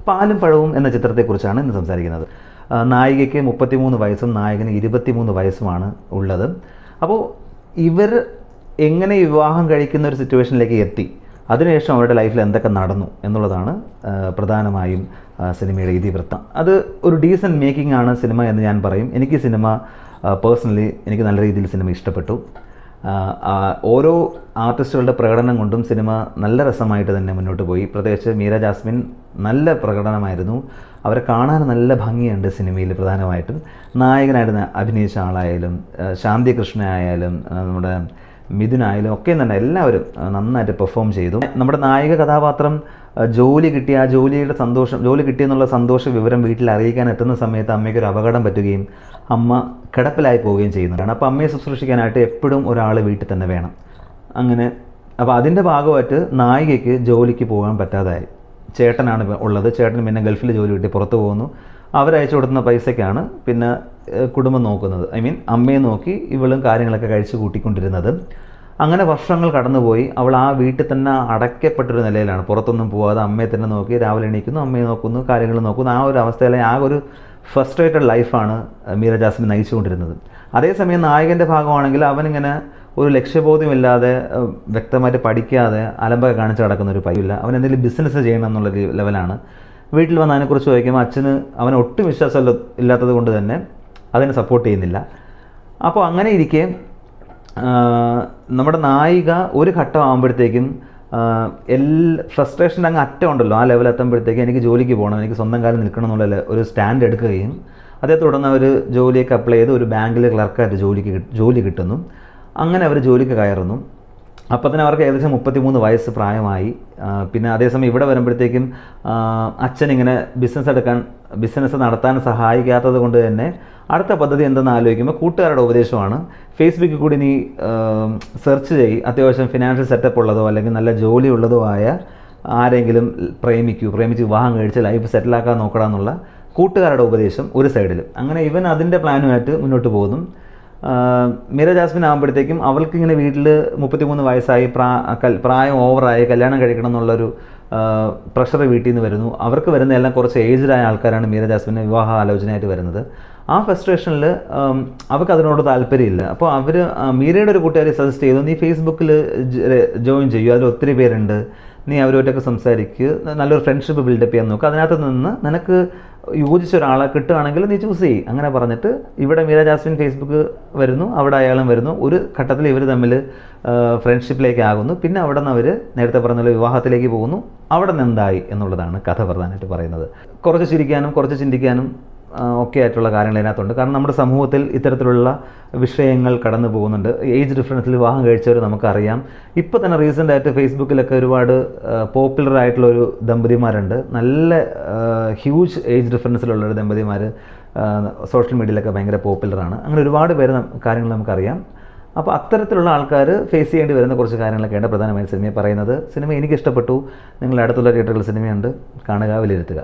പാലും പഴവും എന്ന ചിത്രത്തെക്കുറിച്ചാണ് ഇന്ന് സംസാരിക്കുന്നത്. നായികയ്ക്ക് 33 വയസ്സും നായകന് 23 വയസ്സുമാണ് ഉള്ളത്. അപ്പോൾ ഇവർ എങ്ങനെ വിവാഹം കഴിക്കുന്ന ഒരു സിറ്റുവേഷനിലേക്ക് എത്തി, അതിനുശേഷം അവരുടെ ലൈഫിൽ എന്തൊക്കെ നടന്നു എന്നുള്ളതാണ് പ്രധാനമായും സിനിമയുടെ ഇതിവൃത്തം. അത് ഒരു ഡീസൻറ്റ് മേക്കിംഗ് ആണ് സിനിമ എന്ന് ഞാൻ പറയും. എനിക്ക് സിനിമ പേഴ്സണലി എനിക്ക് നല്ല രീതിയിൽ സിനിമ ഇഷ്ടപ്പെട്ടു. ഓരോ ആർട്ടിസ്റ്റുകളുടെ പ്രകടനം കൊണ്ടും സിനിമ നല്ല രസമായിട്ട് തന്നെ മുന്നോട്ട് പോയി. പ്രത്യേകിച്ച് മീര ജാസ്മിൻ നല്ല പ്രകടനമായിരുന്നു. അവരെ കാണാൻ നല്ല ഭംഗിയുണ്ട് സിനിമയിൽ. പ്രധാനമായിട്ടും നായകനായിട്ട് അഭിനയിച്ച ആളായാലും ശാന്തി കൃഷ്ണ ആയാലും നമ്മുടെ മിഥുനായാലും ഒക്കെ തന്നെ എല്ലാവരും നന്നായിട്ട് പെർഫോം ചെയ്തു. നമ്മുടെ നായിക കഥാപാത്രം ജോലി കിട്ടിയ ആ ജോലി കിട്ടിയെന്നുള്ള സന്തോഷ വിവരം വീട്ടിൽ അറിയിക്കാൻ എത്തുന്ന സമയത്ത് അമ്മയ്ക്കൊരു അപകടം പറ്റുകയും അമ്മ കിടപ്പിലായി പോവുകയും ചെയ്യുന്നതാണ്. അപ്പോൾ അമ്മയെ ശുശ്രൂഷിക്കാനായിട്ട് എപ്പോഴും ഒരാൾ വീട്ടിൽ തന്നെ വേണം. അപ്പോൾ അതിൻ്റെ ഭാഗമായിട്ട് നായികയ്ക്ക് ജോലിക്ക് പോകാൻ പറ്റാതായി. ചേട്ടനാണ് ഉള്ളത്. ചേട്ടന് പിന്നെ ഗൾഫിൽ ജോലി കിട്ടി പുറത്ത് പോകുന്നു. അവരയച്ചു കൊടുക്കുന്ന പൈസയ്ക്കാണ് പിന്നെ കുടുംബം നോക്കുന്നത്. അമ്മയെ നോക്കി ഇവളും കാര്യങ്ങളൊക്കെ കഴിച്ച് കൂട്ടിക്കൊണ്ടിരുന്നത്. അങ്ങനെ വർഷങ്ങൾ കടന്നുപോയി. അവൾ ആ വീട്ടിൽ തന്നെ അടയ്ക്കപ്പെട്ടൊരു നിലയിലാണ്. പുറത്തൊന്നും പോകാതെ അമ്മയെ തന്നെ നോക്കി രാവിലെ എണീക്കുന്നു, അമ്മയെ നോക്കുന്നു, കാര്യങ്ങൾ നോക്കുന്നു. ആ ഒരു അവസ്ഥയിലെ ആ ഒരു ഫ്രസ്ട്രേറ്റഡ് ലൈഫാണ് മീര ജാസ്മിൻ നയിച്ചുകൊണ്ടിരുന്നത്. അതേസമയം നായകൻ്റെ ഭാഗമാണെങ്കിൽ അവനിങ്ങനെ ഒരു ലക്ഷ്യബോധമില്ലാതെ വ്യക്തമായിട്ട് പഠിക്കാതെ അലമ്പൊക്കെ കാണിച്ച് കിടക്കുന്ന ഒരു പയ്യല്ല. അവൻ എന്തെങ്കിലും ബിസിനസ് ചെയ്യണം എന്നുള്ളൊരു ലെവലാണ്. വീട്ടിൽ വന്ന് അതിനെക്കുറിച്ച് ചോദിക്കുമ്പോൾ അച്ഛന് അവന് ഒട്ടും വിശ്വാസം ഇല്ലാത്തത് കൊണ്ട് തന്നെ അതിനെ സപ്പോർട്ട് ചെയ്യുന്നില്ല. അപ്പോൾ അങ്ങനെ ഇരിക്കെ നമ്മുടെ നായിക ഒരു ഘട്ടം ആകുമ്പോഴത്തേക്കും ഫ്രസ്ട്രേഷൻ്റെ അങ്ങ് അറ്റം ഉണ്ടല്ലോ, ആ ലെവൽ എത്തുമ്പോഴത്തേക്കും എനിക്ക് ജോലിക്ക് പോകണം, എനിക്ക് സ്വന്തം കാലം നിൽക്കണം എന്നുള്ള ഒരു സ്റ്റാൻഡ് എടുക്കുകയും അതേ തുടർന്ന് അവർ ജോലിയൊക്കെ അപ്ലൈ ചെയ്ത് ഒരു ബാങ്കിൽ ക്ലർക്കായിട്ട് ജോലി കിട്ടുന്നു. അങ്ങനെ അവർ ജോലിക്ക് കയറുന്നു. അപ്പോൾ തന്നെ അവർക്ക് ഏകദേശം 33 വയസ്സ് പ്രായമായി. പിന്നെ അതേസമയം ഇവിടെ വരുമ്പോഴത്തേക്കും അച്ഛനിങ്ങനെ ബിസിനസ് നടത്താൻ സഹായിക്കാത്തത് കൊണ്ട് തന്നെ അടുത്ത പദ്ധതി എന്തെന്ന് ആലോചിക്കുമ്പോൾ കൂട്ടുകാരുടെ ഉപദേശമാണ്, ഫേസ്ബുക്കിൽ കൂടി നീ സെർച്ച് ചെയ്യ്, അത്യാവശ്യം ഫിനാൻഷ്യൽ സെറ്റപ്പ് ഉള്ളതോ അല്ലെങ്കിൽ നല്ല ജോലി ഉള്ളതോ ആയ ആരെങ്കിലും പ്രേമിച്ച് വിവാഹം കഴിച്ച് ലൈഫ് സെറ്റിലാക്കാൻ നോക്കണമെന്നുള്ള കൂട്ടുകാരുടെ ഉപദേശം ഒരു സൈഡിൽ. അങ്ങനെ ഇവൻ അതിൻ്റെ പ്ലാനുമായിട്ട് മുന്നോട്ട് പോകുന്നു. മീര ജാസ്മിൻ ആകുമ്പോഴത്തേക്കും അവൾക്കിങ്ങനെ വീട്ടിൽ 33 വയസ്സായി, പ്രായം ഓവറായി, കല്യാണം കഴിക്കണം എന്നുള്ളൊരു പ്രഷർ വീട്ടിൽ നിന്ന് വരുന്നു. അവർക്ക് വരുന്നതെല്ലാം കുറച്ച് ഏജ്ഡായ ആൾക്കാരാണ് മീര ജാസ്മിന് വിവാഹ ആലോചനയായിട്ട് വരുന്നത്. ആ ഫ്രസ്ട്രേഷനിൽ അവർക്ക് അതിനോട് താല്പര്യമില്ല. അപ്പോൾ അവർ മീരയുടെ ഒരു കൂട്ടുകാരി സജസ്റ്റ് ചെയ്തു, നീ ഫേസ്ബുക്കിൽ ജോയിൻ ചെയ്യൂ, അതിൽ ഒത്തിരി പേരുണ്ട്, നീ അവരുമായിട്ടൊക്കെ സംസാരിക്കുക, നല്ലൊരു ഫ്രണ്ട്ഷിപ്പ് ബിൽഡപ്പ് ചെയ്യാൻ നോക്കുക, അതിനകത്ത് നിന്ന് നിനക്ക് യോജിച്ച ഒരാളെ കിട്ടുകയാണെങ്കിൽ നീ ചൂസ് ചെയ്യും. അങ്ങനെ പറഞ്ഞിട്ട് ഇവിടെ മീര ജാസ്മിൻ ഫേസ്ബുക്ക് വരുന്നു, അവിടെ അയാളും വരുന്നു. ഒരു ഘട്ടത്തിൽ ഇവർ തമ്മിൽ ഫ്രണ്ട്ഷിപ്പിലേക്ക് ആകുന്നു. പിന്നെ അവിടെ നിന്ന് അവർ നേരത്തെ പറഞ്ഞ വിവാഹത്തിലേക്ക് പോകുന്നു. അവിടെ നിന്ന് എന്തായി എന്നുള്ളതാണ് കഥ പ്രധാനമായിട്ട് പറയുന്നത്. കുറച്ച് ചിരിക്കാനും കുറച്ച് ചിന്തിക്കാനും ഒക്കെ ആയിട്ടുള്ള കാര്യങ്ങൾ അതിനകത്തുണ്ട്. കാരണം നമ്മുടെ സമൂഹത്തിൽ ഇത്തരത്തിലുള്ള വിഷയങ്ങൾ കടന്നു പോകുന്നുണ്ട്. ഏജ് ഡിഫറൻസിൽ വിവാഹം കഴിച്ചവർ നമുക്കറിയാം. ഇപ്പോൾ തന്നെ റീസെൻ്റായിട്ട് ഫേസ്ബുക്കിലൊക്കെ ഒരുപാട് പോപ്പുലർ ആയിട്ടുള്ളൊരു ദമ്പതിമാരുണ്ട്. നല്ല ഹ്യൂജ് ഏജ് ഡിഫറൻസിലുള്ളൊരു ദമ്പതിമാർ സോഷ്യൽ മീഡിയയിലൊക്കെ ഭയങ്കര പോപ്പുലറാണ്. അങ്ങനെ ഒരുപാട് പേര് കാര്യങ്ങൾ നമുക്കറിയാം. അപ്പോൾ അത്തരത്തിലുള്ള ആൾക്കാർ ഫേസ് ചെയ്യേണ്ടി വരുന്ന കുറച്ച് കാര്യങ്ങളൊക്കെയാണ് പ്രധാനമായും സിനിമയെ പറയുന്നത്. സിനിമ എനിക്കിഷ്ടപ്പെട്ടു. നിങ്ങളുടെ അടുത്തുള്ള തിയേറ്ററുകളിൽ സിനിമയുണ്ട്, കാണുക, വിലയിരുത്തുക.